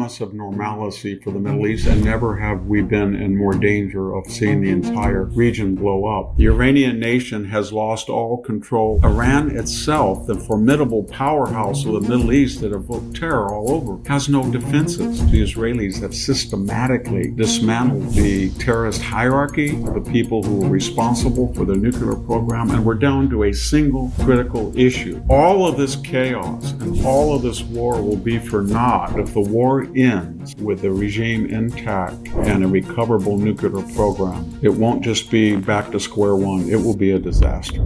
promise of normalcy for the Middle East, and never have we been in more danger of seeing the entire region blow up. The Iranian nation has lost all control. Iran itself, the formidable powerhouse of the Middle East that evoked terror all over, has no defenses. The Israelis have systematically dismantled the terrorist hierarchy, the people who were responsible for the nuclear program, and we're down to a single critical issue. All of this chaos and all of this war will be for naught if the war ends with the regime intact and a recoverable nuclear program. It won't just be back to square one, it will be a disaster.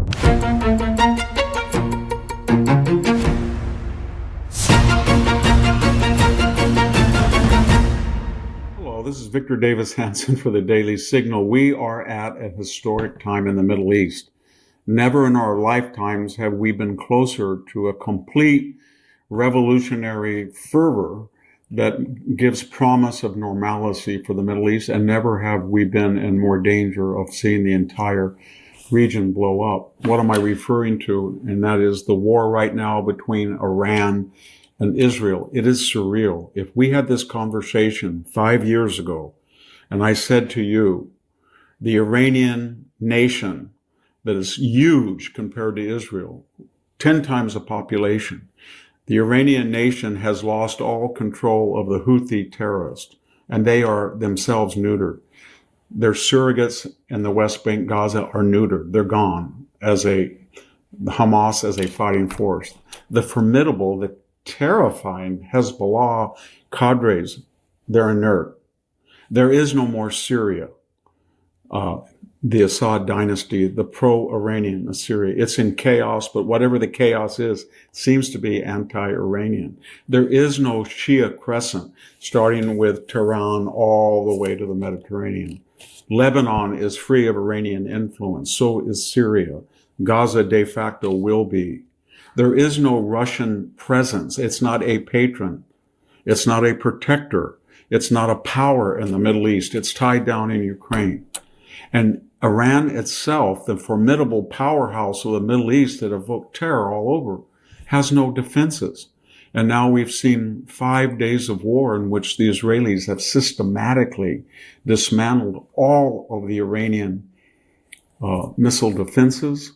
Hello, this is Victor David Hanson for the Daily Signal. We are at a historic time in the Middle East. Never in our lifetimes have we been closer to a complete revolutionary fervor that gives promise of normalcy for the Middle East, and never have we been in more danger of seeing the entire region blow up. What am I referring to? And that is the war right now between Iran and Israel. It is surreal. If we had this conversation 5 years ago, and I said to you, the Iranian nation that is huge compared to Israel, 10 times the population, the Iranian nation has lost all control of the Houthi terrorists, and they are themselves neutered. Their surrogates in the West Bank, Gaza, are neutered. They're gone as Hamas as a fighting force. The formidable, the terrifying Hezbollah cadres, they're inert. There is no more Syria. The Assad dynasty, the pro-Iranian Assyria. It's in chaos, but whatever the chaos is, seems to be anti-Iranian. There is no Shia crescent, starting with Tehran all the way to the Mediterranean. Lebanon is free of Iranian influence. So is Syria. Gaza de facto will be. There is no Russian presence. It's not a patron. It's not a protector. It's not a power in the Middle East. It's tied down in Ukraine. And Iran itself, the formidable powerhouse of the Middle East that evoked terror all over, has no defenses. And now we've seen 5 days of war in which the Israelis have systematically dismantled all of the Iranian missile defenses.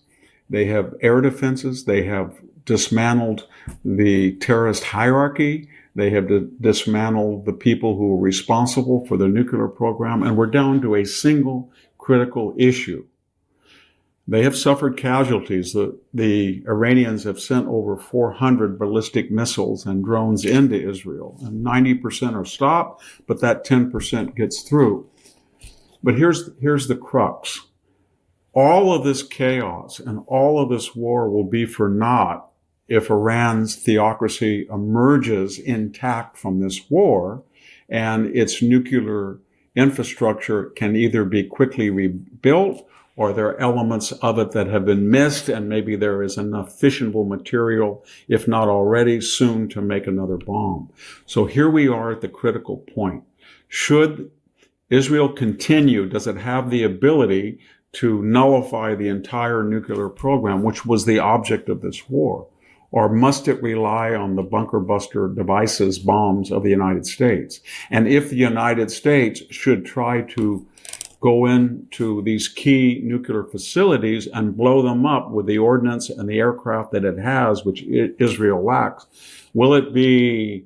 They have air defenses. They have dismantled the terrorist hierarchy. They have dismantled the people who were responsible for the nuclear program. And we're down to a single critical issue. They have suffered casualties. The Iranians have sent over 400 ballistic missiles and drones into Israel, and 90% are stopped, but that 10% gets through. But here's the crux. All of this chaos and all of this war will be for naught if Iran's theocracy emerges intact from this war and its nuclear infrastructure can either be quickly rebuilt, or there are elements of it that have been missed, and maybe there is enough fissionable material, if not already, soon to make another bomb. So here we are at the critical point. Should Israel continue? Does it have the ability to nullify the entire nuclear program, which was the object of this war? Or must it rely on the bunker buster devices, bombs of the United States? And if the United States should try to go into these key nuclear facilities and blow them up with the ordnance and the aircraft that it has, which Israel lacks, will it be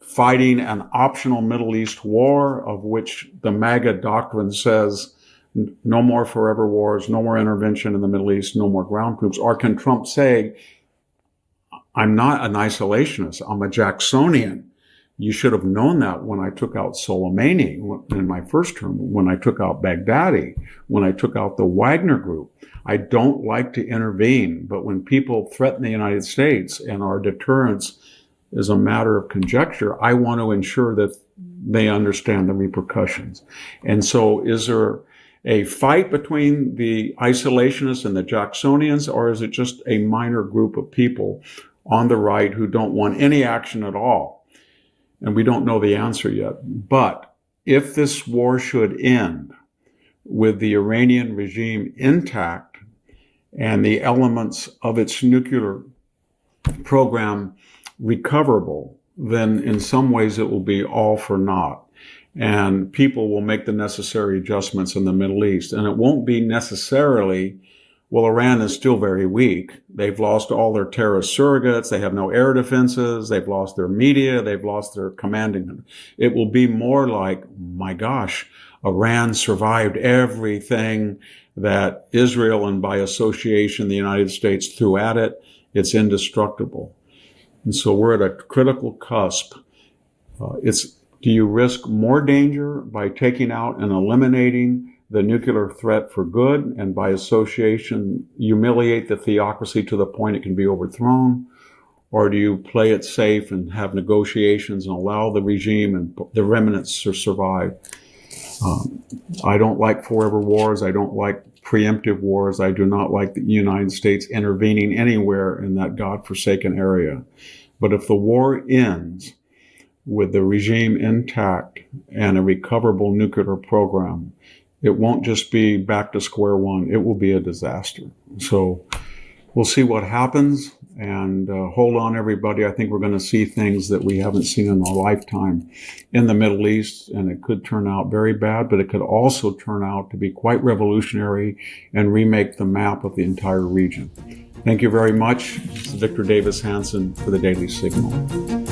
fighting an optional Middle East war, of which the MAGA doctrine says no more forever wars, no more intervention in the Middle East, no more ground troops? Or can Trump say, I'm not an isolationist, I'm a Jacksonian. You should have known that when I took out Soleimani in my first term, when I took out Baghdadi, when I took out the Wagner Group. I don't like to intervene, but when people threaten the United States and our deterrence is a matter of conjecture, I want to ensure that they understand the repercussions. And so is there a fight between the isolationists and the Jacksonians, or is it just a minor group of people on the right who don't want any action at all? And we don't know the answer yet. But if this war should end with the Iranian regime intact and the elements of its nuclear program recoverable, then in some ways it will be all for naught. And people will make the necessary adjustments in the Middle East. And it won't be necessarily, well, Iran is still very weak. They've lost all their terrorist surrogates. They have no air defenses. They've lost their media. They've lost their commanding. It will be more like, my gosh, Iran survived everything that Israel and by association the United States threw at it. It's indestructible. And so we're at a critical cusp. Do you risk more danger by taking out and eliminating the nuclear threat for good, and by association humiliate the theocracy to the point it can be overthrown? Or do you play it safe and have negotiations and allow the regime and the remnants to survive? I don't like forever wars. I don't like preemptive wars. I do not like the United States intervening anywhere in that godforsaken area. But if the war ends with the regime intact and a recoverable nuclear program, it won't just be back to square one. It will be a disaster. So we'll see what happens, and hold on, everybody. I think we're going to see things that we haven't seen in our lifetime in the Middle East, and it could turn out very bad, but it could also turn out to be quite revolutionary and remake the map of the entire region. Thank you very much. This is Victor Davis Hanson for the Daily Signal.